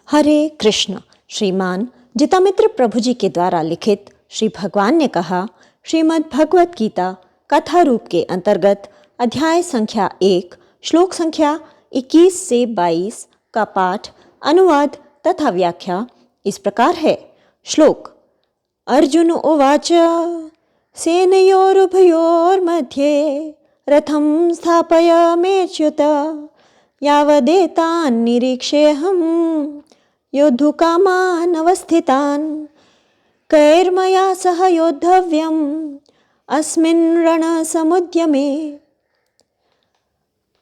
हरे कृष्ण। श्रीमान जितामित्र प्रभु जी के द्वारा लिखित श्री भगवान ने कहा, श्रीमद् भगवत गीता कथा रूप के अंतर्गत अध्याय संख्या 1 श्लोक संख्या 21 से 22 का पाठ, अनुवाद तथा व्याख्या इस प्रकार है। श्लोक। अर्जुन उवाच सेनयोरुभयोर्मध्ये रथं स्थापयाम्यच्युत यावदेतान् निरीक्षेऽहं योद्धुकामान् अवस्थितान् कैर्मया सह योद्धव्यम् अस्मिन् रणसमुद्यमे।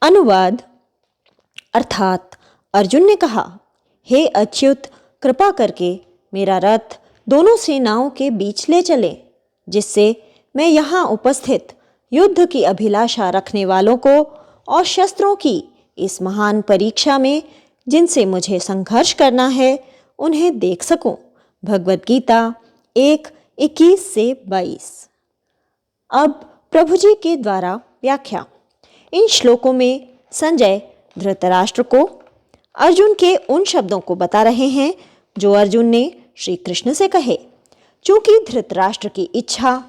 अनुवाद अर्थात अर्जुन ने कहा, हे अच्युत, कृपा करके मेरा रथ दोनों सेनाओं के बीच ले चले, जिससे मैं यहाँ उपस्थित युद्ध की अभिलाषा रखने वालों को और शस्त्रों की इस महान परीक्षा में जिनसे मुझे संघर्ष करना है उन्हें देख सकूं। भगवत गीता 1:21 से 22। अब प्रभु जी के द्वारा व्याख्या। इन श्लोकों में संजय धृतराष्ट्र को अर्जुन के उन शब्दों को बता रहे हैं जो अर्जुन ने श्री कृष्ण से कहे। चूंकि धृतराष्ट्र की इच्छा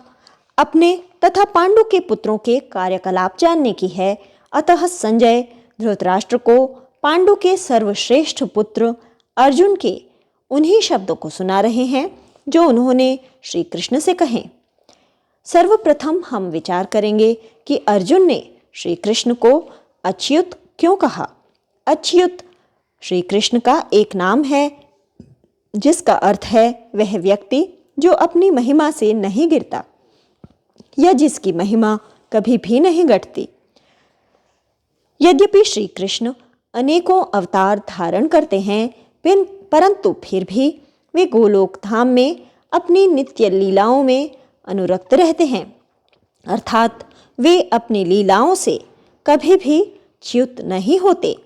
अपने तथा पांडु के पुत्रों के कार्यकलाप जानने की है, अतः संजय धृतराष्ट्र को पांडु के सर्वश्रेष्ठ पुत्र अर्जुन के उन्हीं शब्दों को सुना रहे हैं जो उन्होंने श्री कृष्ण से कहे। सर्वप्रथम हम विचार करेंगे कि अर्जुन ने श्री कृष्ण को अच्युत क्यों कहा। अच्युत श्री कृष्ण का एक नाम है, जिसका अर्थ है वह व्यक्ति जो अपनी महिमा से नहीं गिरता या जिसकी महिमा कभी भी नहीं घटती। यद्यपि श्री कृष्ण अनेकों अवतार धारण करते हैं, परंतु फिर भी वे गोलोक धाम में अपनी नित्य लीलाओं में अनुरक्त रहते हैं, अर्थात वे अपनी लीलाओं से कभी भी च्युत नहीं होते,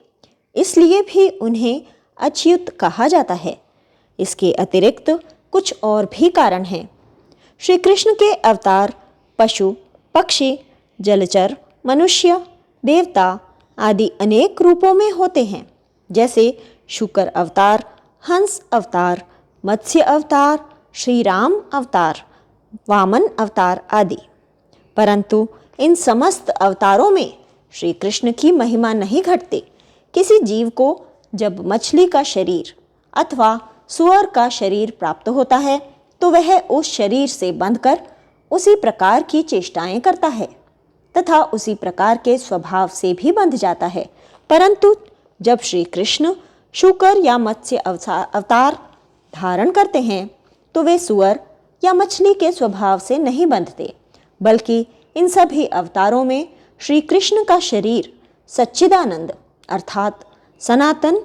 इसलिए भी उन्हें अच्युत कहा जाता है। इसके अतिरिक्त कुछ और भी कारण हैं। श्री कृष्ण के अवतार पशु, पक्षी, जलचर, मनुष्य, देवता आदि अनेक रूपों में होते हैं, जैसे शुकर अवतार, हंस अवतार, मत्स्य अवतार, श्री राम अवतार, वामन अवतार आदि। परंतु इन समस्त अवतारों में श्री कृष्ण की महिमा नहीं घटती। किसी जीव को जब मछली का शरीर अथवा सुअर का शरीर प्राप्त होता है तो वह उस शरीर से बंधकर उसी प्रकार की चेष्टाएं करता है तथा उसी प्रकार के स्वभाव से भी बंध जाता है। परंतु जब श्री कृष्ण शुकर या मत्स्य अवतार धारण करते हैं तो वे सुअर या मछली के स्वभाव से नहीं बंधते, बल्कि इन सभी अवतारों में श्री कृष्ण का शरीर सच्चिदानंद अर्थात सनातन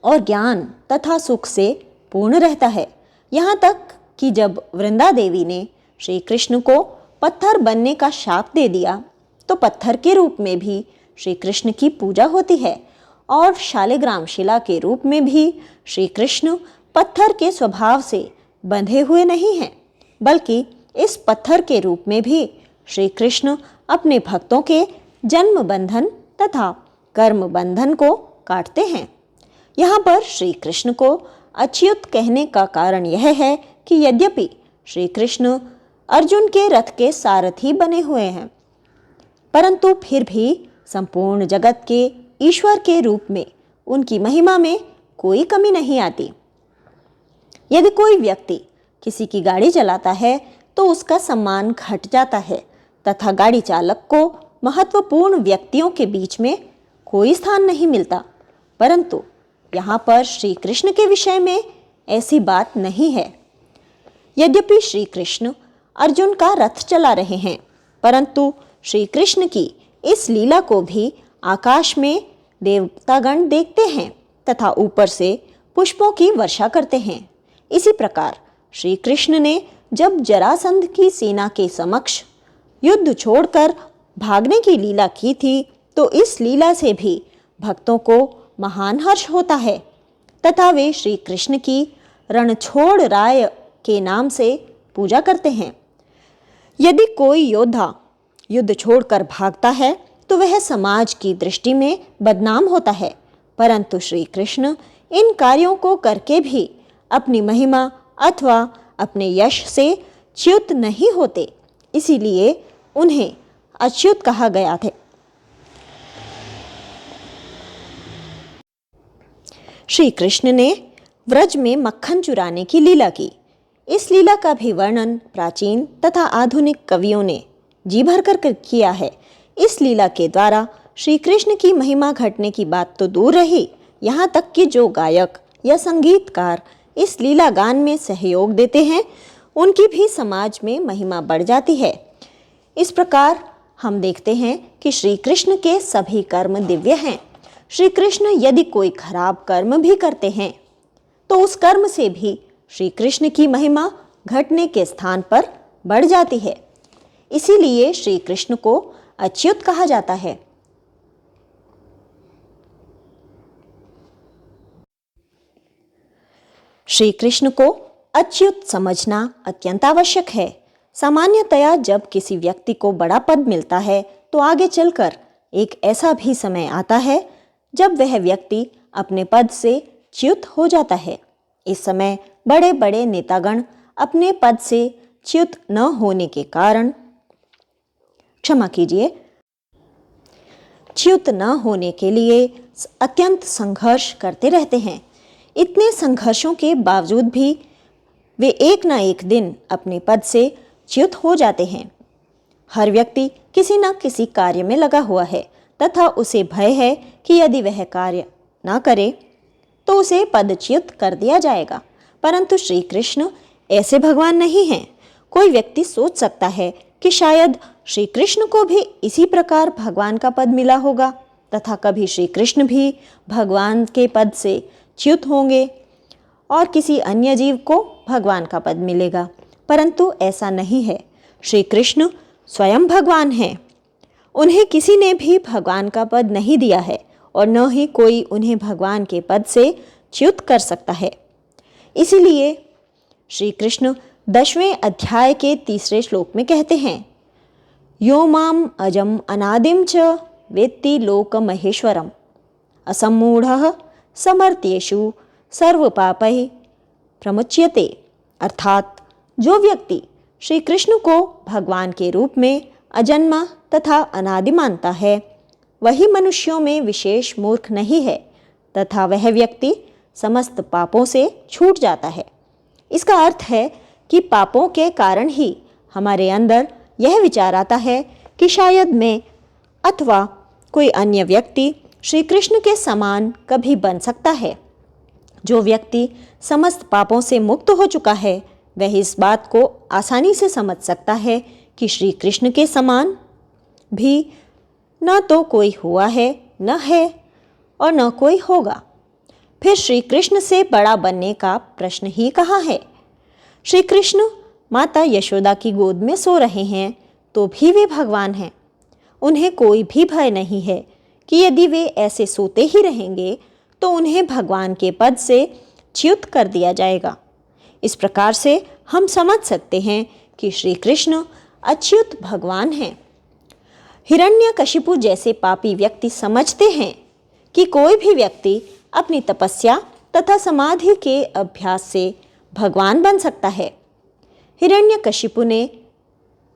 और ज्ञान तथा सुख से पूर्ण रहता है। यहाँ तक कि जब वृंदा देवी ने श्री कृष्ण को पत्थर बनने का शाप दे दिया तो पत्थर के रूप में भी श्री कृष्ण की पूजा होती है, और शालिग्राम शिला के रूप में भी श्री कृष्ण पत्थर के स्वभाव से बंधे हुए नहीं हैं, बल्कि इस पत्थर के रूप में भी श्री कृष्ण अपने भक्तों के जन्म बंधन तथा कर्म बंधन को काटते हैं। यहाँ पर श्री कृष्ण को अच्युत कहने का कारण यह है कि यद्यपि श्री कृष्ण अर्जुन के रथ के सारथी बने हुए हैं, परंतु फिर भी संपूर्ण जगत के ईश्वर के रूप में उनकी महिमा में कोई कमी नहीं आती। यदि कोई व्यक्ति किसी की गाड़ी चलाता है तो उसका सम्मान घट जाता है तथा गाड़ी चालक को महत्वपूर्ण व्यक्तियों के बीच में कोई स्थान नहीं मिलता, परंतु यहाँ पर श्री कृष्ण के विषय में ऐसी बात नहीं है। यद्यपि श्री कृष्ण अर्जुन का रथ चला रहे हैं, परंतु श्री कृष्ण की इस लीला को भी आकाश में देवतागण देखते हैं तथा ऊपर से पुष्पों की वर्षा करते हैं। इसी प्रकार श्री कृष्ण ने जब जरासंध की सेना के समक्ष युद्ध छोड़कर भागने की लीला की थी तो इस लीला से भी भक्तों को महान हर्ष होता है तथा वे श्री कृष्ण की रणछोड़ राय के नाम से पूजा करते हैं। यदि कोई योद्धा युद्ध छोड़कर भागता है तो वह समाज की दृष्टि में बदनाम होता है, परंतु श्री कृष्ण इन कार्यों को करके भी अपनी महिमा अथवा अपने यश से च्युत नहीं होते, इसीलिए उन्हें अच्युत कहा गया था। श्री कृष्ण ने व्रज में मक्खन चुराने की लीला की। इस लीला का भी वर्णन प्राचीन तथा आधुनिक कवियों ने जी भर कर किया है। इस लीला के द्वारा श्री कृष्ण की महिमा घटने की बात तो दूर रही, यहाँ तक कि जो गायक या संगीतकार इस लीला गान में सहयोग देते हैं उनकी भी समाज में महिमा बढ़ जाती है। इस प्रकार हम देखते हैं कि श्री कृष्ण के सभी कर्म दिव्य हैं। श्री कृष्ण यदि कोई खराब कर्म भी करते हैं तो उस कर्म से भी श्री कृष्ण की महिमा घटने के स्थान पर बढ़ जाती है। इसीलिए श्री कृष्ण को अच्युत कहा जाता है। श्री कृष्ण को अच्युत समझना अत्यंत आवश्यक है। सामान्यतया जब किसी व्यक्ति को बड़ा पद मिलता है तो आगे चलकर एक ऐसा भी समय आता है जब वह व्यक्ति अपने पद से च्युत हो जाता है। इस समय बड़े बड़े नेतागण अपने पद से च्युत न होने के कारण, क्षमा कीजिए, च्युत न होने के लिए अत्यंत संघर्ष करते रहते हैं। इतने संघर्षों के बावजूद भी वे एक न एक दिन अपने पद से च्युत हो जाते हैं। हर व्यक्ति किसी न किसी कार्य में लगा हुआ है तथा उसे भय है कि यदि वह कार्य न करे तो उसे पदच्युत कर दिया जाएगा। परंतु श्री कृष्ण ऐसे भगवान नहीं हैं। कोई व्यक्ति सोच सकता है कि शायद श्री कृष्ण को भी इसी प्रकार भगवान का पद मिला होगा तथा कभी श्री कृष्ण भी भगवान के पद से च्युत होंगे और किसी अन्य जीव को भगवान का पद मिलेगा। परंतु ऐसा नहीं है। श्री कृष्ण स्वयं भगवान हैं। उन्हें किसी ने भी भगवान का पद नहीं दिया है और न ही कोई उन्हें भगवान के पद से च्युत कर सकता है। इसीलिए श्री कृष्ण 10वें अध्याय के 3 श्लोक में कहते हैं, यो माम अजम अनादिम च वेत्ति लोक महेश्वरम असम्मूढ़ः समर्थ्येषु सर्व पापैः प्रमुच्यते। अर्थात जो व्यक्ति श्री कृष्ण को भगवान के रूप में अजन्मा तथा अनादि मानता है वही मनुष्यों में विशेष मूर्ख नहीं है तथा वह व्यक्ति समस्त पापों से छूट जाता है। इसका अर्थ है कि पापों के कारण ही हमारे अंदर यह विचार आता है कि शायद मैं अथवा कोई अन्य व्यक्ति श्री कृष्ण के समान कभी बन सकता है। जो व्यक्ति समस्त पापों से मुक्त हो चुका है वह इस बात को आसानी से समझ सकता है कि श्री कृष्ण के समान भी न तो कोई हुआ है, न है और न कोई होगा। फिर श्री कृष्ण से बड़ा बनने का प्रश्न ही कहाँ है। श्री कृष्ण माता यशोदा की गोद में सो रहे हैं तो भी वे भगवान हैं। उन्हें कोई भी भय नहीं है कि यदि वे ऐसे सोते ही रहेंगे तो उन्हें भगवान के पद से च्युत कर दिया जाएगा। इस प्रकार से हम समझ सकते हैं कि श्री कृष्ण अच्युत भगवान हैं। हिरण्यकशिपु जैसे पापी व्यक्ति समझते हैं कि कोई भी व्यक्ति अपनी तपस्या तथा समाधि के अभ्यास से भगवान बन सकता है। हिरण्यकशिपु ने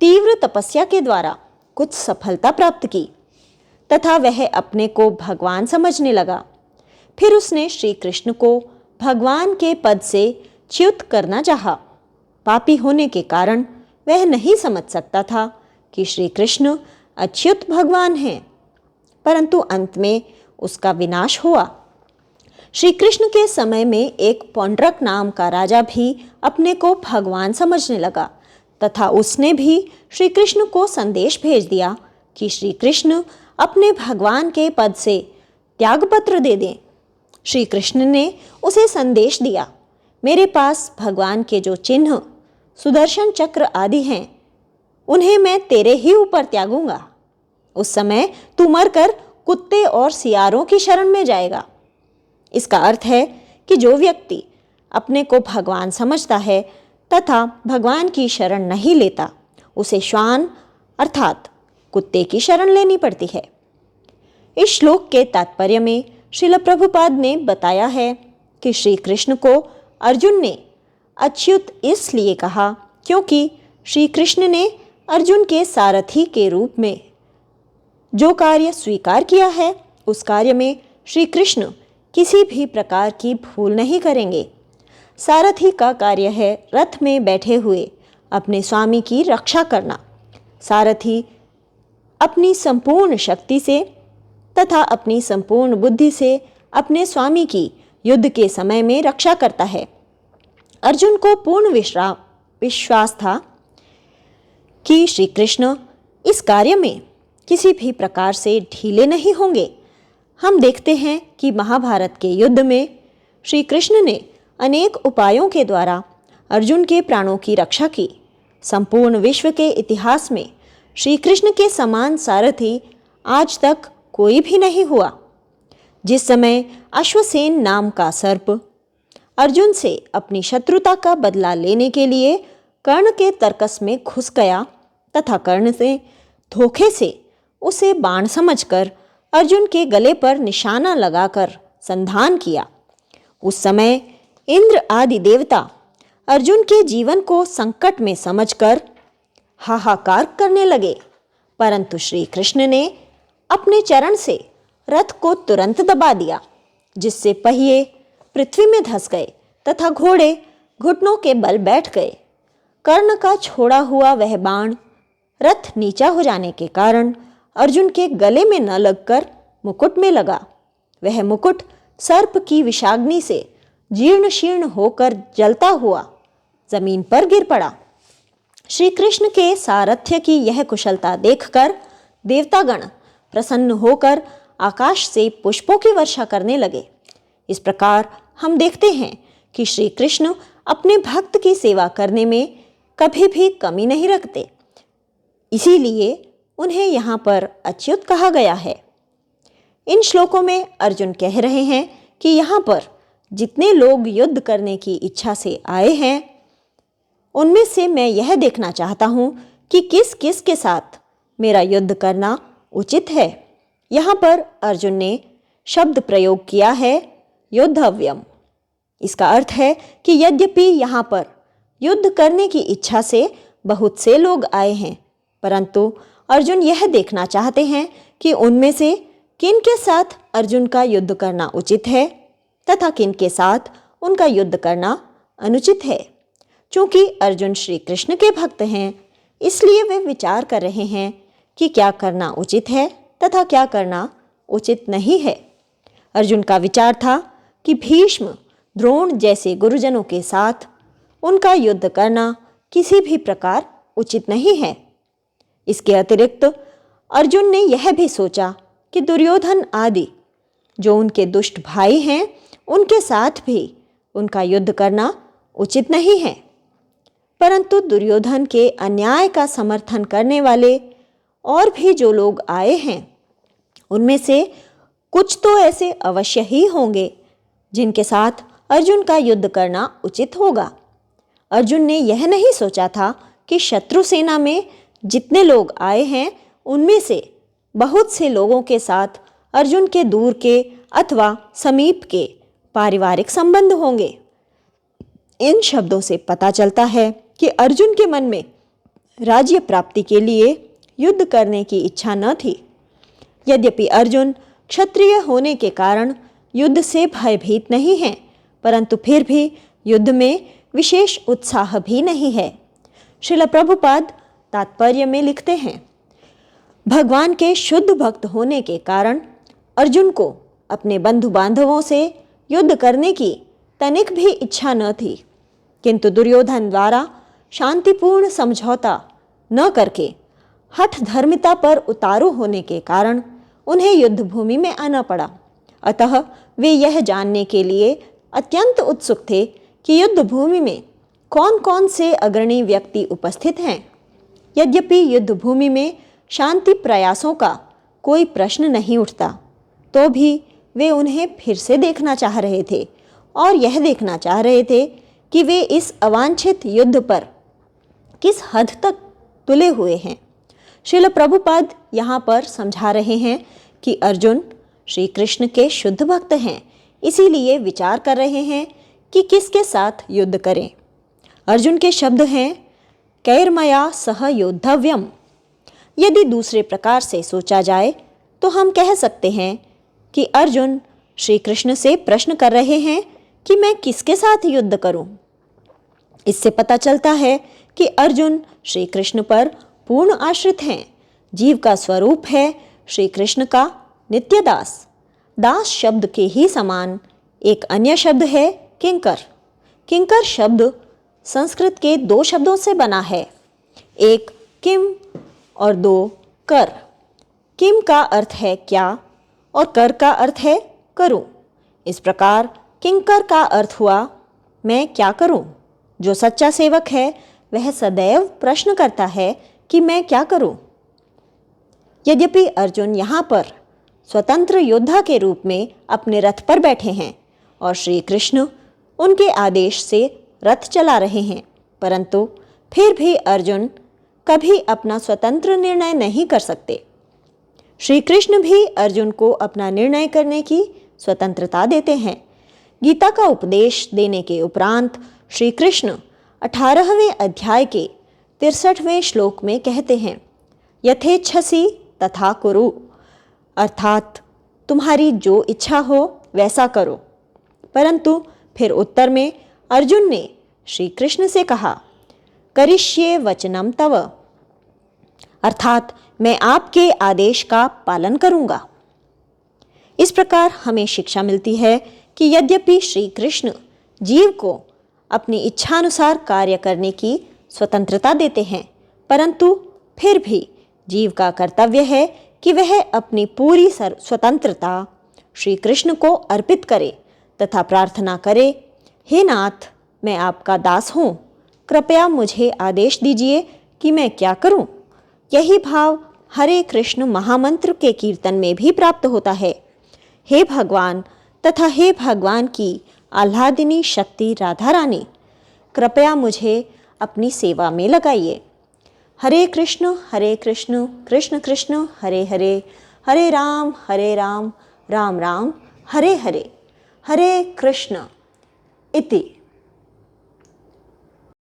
तीव्र तपस्या के द्वारा कुछ सफलता प्राप्त की तथा वह अपने को भगवान समझने लगा। फिर उसने श्री कृष्ण को भगवान के पद से च्युत करना चाहा। पापी होने के कारण वह नहीं समझ सकता था कि श्री कृष्ण अच्युत भगवान हैं, परंतु अंत में उसका विनाश हुआ। श्री कृष्ण के समय में एक पौंड्रक नाम का राजा भी अपने को भगवान समझने लगा तथा उसने भी श्री कृष्ण को संदेश भेज दिया कि श्री कृष्ण अपने भगवान के पद से त्यागपत्र दे दें। श्री कृष्ण ने उसे संदेश दिया, मेरे पास भगवान के जो चिन्ह सुदर्शन चक्र आदि हैं उन्हें मैं तेरे ही ऊपर त्यागूंगा। उस समय तू मरकर कुत्ते और सियारों की शरण में जाएगा। इसका अर्थ है कि जो व्यक्ति अपने को भगवान समझता है तथा भगवान की शरण नहीं लेता उसे श्वान अर्थात कुत्ते की शरण लेनी पड़ती है। इस श्लोक के तात्पर्य में श्रील प्रभुपाद ने बताया है कि श्री कृष्ण को अर्जुन ने अच्युत इसलिए कहा क्योंकि श्री कृष्ण ने अर्जुन के सारथी के रूप में जो कार्य स्वीकार किया है, उस कार्य में श्री कृष्ण किसी भी प्रकार की भूल नहीं करेंगे। सारथी का कार्य है रथ में बैठे हुए अपने स्वामी की रक्षा करना। सारथी अपनी संपूर्ण शक्ति से तथा अपनी संपूर्ण बुद्धि से अपने स्वामी की युद्ध के समय में रक्षा करता है। अर्जुन को पूर्ण विश्वास था कि श्री कृष्ण इस कार्य में किसी भी प्रकार से ढीले नहीं होंगे। हम देखते हैं कि महाभारत के युद्ध में श्री कृष्ण ने अनेक उपायों के द्वारा अर्जुन के प्राणों की रक्षा की। संपूर्ण विश्व के इतिहास में श्री कृष्ण के समान सारथी आज तक कोई भी नहीं हुआ। जिस समय अश्वसेन नाम का सर्प अर्जुन से अपनी शत्रुता का बदला लेने के लिए कर्ण के तर्कस में घुस गया तथा कर्ण से धोखे से उसे बाण समझकर अर्जुन के गले पर निशाना लगाकर संधान किया, उस समय इंद्र आदि देवता अर्जुन के जीवन को संकट में समझकर हाहाकार करने लगे, परंतु श्री कृष्ण ने अपने चरण से रथ को तुरंत दबा दिया, जिससे पहिए पृथ्वी में धंस गए तथा घोड़े घुटनों के बल बैठ गए। कर्ण का छोड़ा हुआ वह बाण रथ नीचा हो जाने के कारण अर्जुन के गले में न लगकर मुकुट में लगा। वह मुकुट सर्प की विषाग्नि से जीर्ण शीर्ण होकर जलता हुआ जमीन पर गिर पड़ा। श्री कृष्ण के सारथ्य की यह कुशलता देखकर देवतागण प्रसन्न होकर आकाश से पुष्पों की वर्षा करने लगे। इस प्रकार हम देखते हैं कि श्री कृष्ण अपने भक्त की सेवा करने में कभी भी कमी नहीं रखते, इसीलिए उन्हें यहाँ पर अच्युत कहा गया है। इन श्लोकों में अर्जुन कह रहे हैं कि यहाँ पर जितने लोग युद्ध करने की इच्छा से आए हैं, उनमें से मैं यह देखना चाहता हूँ कि किस किस के साथ मेरा युद्ध करना उचित है। यहाँ पर अर्जुन ने शब्द प्रयोग किया है योद्धव्यम। इसका अर्थ है कि यद्यपि यहाँ पर युद्ध करने की इच्छा से बहुत से लोग आए हैं, परंतु अर्जुन यह देखना चाहते हैं कि उनमें से किन के साथ अर्जुन का युद्ध करना उचित है तथा किन के साथ उनका युद्ध करना अनुचित है। चूंकि अर्जुन श्री कृष्ण के भक्त हैं, इसलिए वे विचार कर रहे हैं कि क्या करना उचित है तथा क्या करना उचित नहीं है। अर्जुन का विचार था कि भीष्म, द्रोण जैसे गुरुजनों के साथ उनका युद्ध करना किसी भी प्रकार उचित नहीं है। इसके अतिरिक्त अर्जुन ने यह भी सोचा कि दुर्योधन आदि जो उनके दुष्ट भाई हैं, उनके साथ भी उनका युद्ध करना उचित नहीं है। परंतु दुर्योधन के अन्याय का समर्थन करने वाले और भी जो लोग आए हैं, उनमें से कुछ तो ऐसे अवश्य ही होंगे जिनके साथ अर्जुन का युद्ध करना उचित होगा। अर्जुन ने यह नहीं सोचा था कि शत्रु सेना में जितने लोग आए हैं, उनमें से बहुत से लोगों के साथ अर्जुन के दूर के अथवा समीप के पारिवारिक संबंध होंगे। इन शब्दों से पता चलता है कि अर्जुन के मन में राज्य प्राप्ति के लिए युद्ध करने की इच्छा न थी। यद्यपि अर्जुन क्षत्रिय होने के कारण युद्ध से भयभीत नहीं है, परंतु फिर भी युद्ध में विशेष उत्साह भी नहीं है। श्रील प्रभुपाद तात्पर्य में लिखते हैं, भगवान के शुद्ध भक्त होने के कारण अर्जुन को अपने बंधु बांधवों से युद्ध करने की तनिक भी इच्छा न थी, किंतु दुर्योधन द्वारा शांतिपूर्ण समझौता न करके हठ धर्मिता पर उतारू होने के कारण उन्हें युद्ध भूमि में आना पड़ा। अतः वे यह जानने के लिए अत्यंत उत्सुक थे कि युद्ध भूमि में कौन कौन से अग्रणी व्यक्ति उपस्थित हैं। यद्यपि युद्ध भूमि में शांति प्रयासों का कोई प्रश्न नहीं उठता, तो भी वे उन्हें फिर से देखना चाह रहे थे और यह देखना चाह रहे थे कि वे इस अवांछित युद्ध पर किस हद तक तुले हुए हैं। श्रील प्रभुपाद यहाँ पर समझा रहे हैं कि अर्जुन श्री कृष्ण के शुद्ध भक्त हैं, इसीलिए विचार कर रहे हैं कि किसके साथ युद्ध करें। अर्जुन के शब्द हैं कैर्मया सह योद्धव्यम। यदि दूसरे प्रकार से सोचा जाए तो हम कह सकते हैं कि अर्जुन श्री कृष्ण से प्रश्न कर रहे हैं कि मैं किसके साथ युद्ध करूं। इससे पता चलता है कि अर्जुन श्री कृष्ण पर पूर्ण आश्रित हैं। जीव का स्वरूप है श्री कृष्ण का नित्य दास। दास शब्द के ही समान एक अन्य शब्द है किंकर। किंकर शब्द संस्कृत के दो शब्दों से बना है, एक किम और दो कर। किम का अर्थ है क्या और कर का अर्थ है करूं। इस प्रकार किंकर का अर्थ हुआ मैं क्या करूं। जो सच्चा सेवक है वह सदैव प्रश्न करता है कि मैं क्या करूं। यद्यपि अर्जुन यहाँ पर स्वतंत्र योद्धा के रूप में अपने रथ पर बैठे हैं और श्री कृष्ण उनके आदेश से रथ चला रहे हैं, परंतु फिर भी अर्जुन कभी अपना स्वतंत्र निर्णय नहीं कर सकते। श्री कृष्ण भी अर्जुन को अपना निर्णय करने की स्वतंत्रता देते हैं। गीता का उपदेश देने के उपरांत श्री कृष्ण 18वें अध्याय के 63वें श्लोक में कहते हैं यथेच्छसि तथा कुरु, अर्थात तुम्हारी जो इच्छा हो वैसा करो। परंतु फिर उत्तर में अर्जुन ने श्री कृष्ण से कहा करिष्ये वचनम तव, अर्थात मैं आपके आदेश का पालन करूंगा। इस प्रकार हमें शिक्षा मिलती है कि यद्यपि श्री कृष्ण जीव को अपनी इच्छानुसार कार्य करने की स्वतंत्रता देते हैं, परंतु फिर भी जीव का कर्तव्य है कि वह अपनी पूरी स्वतंत्रता श्री कृष्ण को अर्पित करे तथा प्रार्थना करे, हे नाथ, मैं आपका दास हूँ, कृपया मुझे आदेश दीजिए कि मैं क्या करूँ। यही भाव हरे कृष्ण महामंत्र के कीर्तन में भी प्राप्त होता है। हे भगवान तथा हे भगवान की आह्लादिनी शक्ति राधा रानी, कृपया मुझे अपनी सेवा में लगाइए। हरे कृष्ण कृष्ण कृष्ण हरे हरे, हरे राम राम राम हरे हरे, हरे कृष्ण इति।